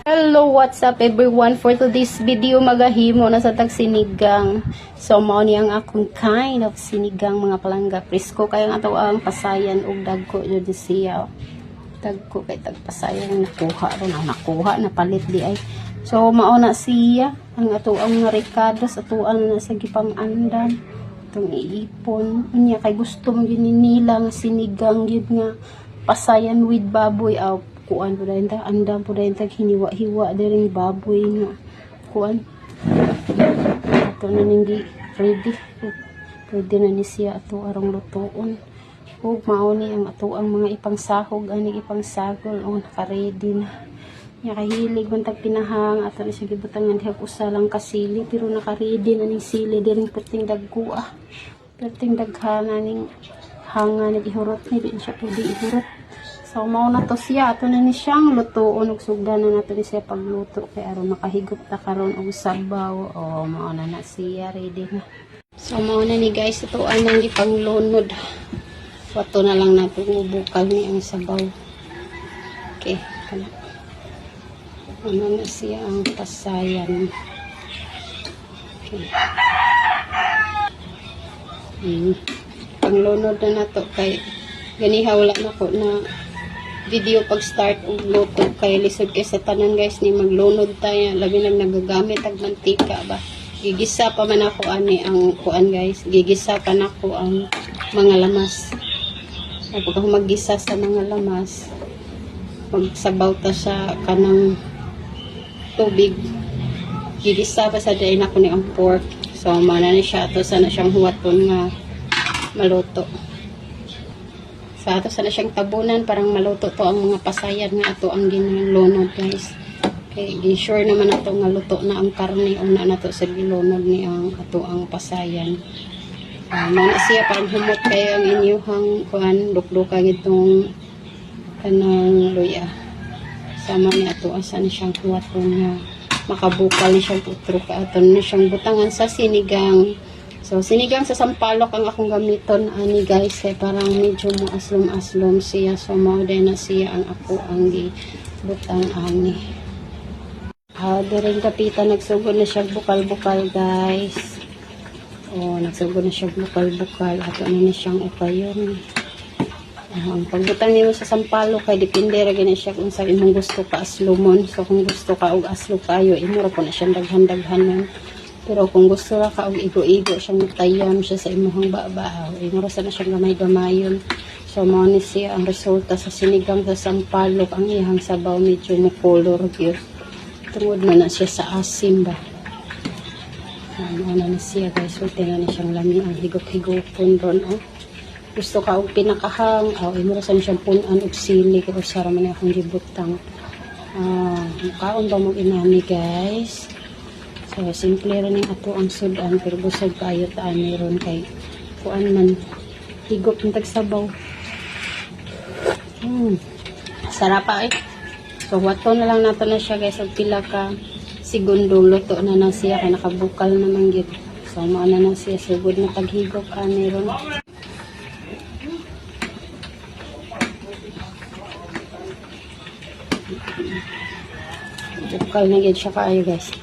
Hello, what's up everyone? For today's video, magahimo na sa tagsinigang. So, mao ni ang akong kind of sinigang mga palangga. Presko kaya nga ang pasayan og dagko yun siya. Dagko kay tagpasayan nakuha ron. Nakuha na palit di ay. So, mao na siya ang ato ang ricados ato na sa gipang andan. Itong iipon. Unya kay gusto mo yun nila nga sinigang yun nga pasayan with baboy aw. Kuan po dahil andam po dahil hiniwa-hiwa dahil baboy nga kuan ito na hindi ready na ni siya ato arong lutoon o mauni ang ato ang mga ipangsahog ani ipangsagol o naka-ready na nya kahilig man tag pinahang ato na siya gibutangan diha usa lang kasili pero naka-ready na ning sili diri perting dagkua perting daghana ning hanga ni ihurot ni di siya pwede ihurot. So, mao na to siya. Ato na ni siyang lutoon. Ug sugdan na nato ni siya pagluto. Kaya aron makahigop ta karon og sabaw. O, mao na na siya. Ready na. So, mao na ni guys. Ito anang ipanglunod. So, ato na lang nato bukal ni ang sabaw. Okay. Ano na siya ang pasayan. Okay. Panglunod na nato kay ganiha wala na ko na video pag start og luto kay lisod kay sa tanan guys ni maglunod tayo labi nang nagagamit og mantika ba gigisa pa man ako ani ang kuan guys gigisa pa nako ang mga lamas pag ako maggisa sa mga lamas magsabaw ta sa kanang tubig gigisa pa sa dayon ako ni ang pork so mana ni siya ato sana siyang huwaton nga maluto. Sa ato sana siyang tabunan parang maluto to ang mga pasayan nga ato ang ginlunod guys. Okay, sure naman ato nga luto na ang karne una nato sa gilunod ni ang ato ang pasayan. Mana siya parang humot kayo ang inyuhang kuan dukdukan itong kanang luya. Sama ni ato asa ni siyang kuwaton nga makabukal ni siyang putro ka ato ni siyang butangan sa sinigang. So, sinigang sa sampalok ang akong gamiton ani guys kay parang medyo mo aslom-aslom siya. So, mao din na siya ang ako ang gibutang ani. Diring kapitan nagsugod na siya bukal-bukal guys. Oh, nagsugod na siya bukal-bukal. Ato na siyang upayon. Ang pagbutang niyo sa sampalok kay depende ra gani siya kung sa imong gusto ka aslomon. So, kung gusto ka og aslo kayo, imo ra po na siya daghan-daghanon. Pero kung gusto ra ka og igo-igo siyang matayam siya sa imong babaaw, imura na siyang gamay-gamayon. So mao ni siya ang resulta sa sinigang sa sampalok ang iyang sabaw medyo mo color gyud. Tungod man na siya sa asim ba. Mao na ni siya guys, sulti na siyang lami ang higop-higopon ron oh. Gusto ka og pinakahang, imura sa siyang punan og sili kay usara man akong gibutang. Kaon ba mo inani guys? So, simple rin yung ato ang sudan pero busog kayo taan meron kay kuan man higop ng tagsabaw. Sarap pa eh. So, wato na lang nato na siya guys og pila ka segundo luto na na siya kay nakabukal naman gyud. So, mao na na siya sugod na paghigop meron. Bukal na gyud siya kayo guys.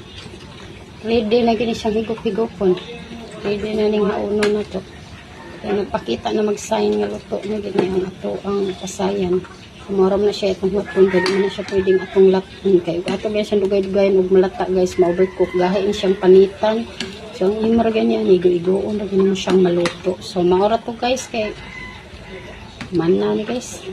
Ready na gini siyang higop-higopon. Ready na ning hauno na to. Kaya nagpakita na mag-sign nga luto na gini ang ato ang pasayan. Kumaram na siya itong hapon. Dali na siya pwedeng atong latin. Kaya ato ba siyang dugay-dugay og malata guys. Ma-overcook. Gahain siyang panitan. So ang imara ganyan. Igo-igoon na gini mo siyang maluto. So maura to guys. Kaya man na ni guys.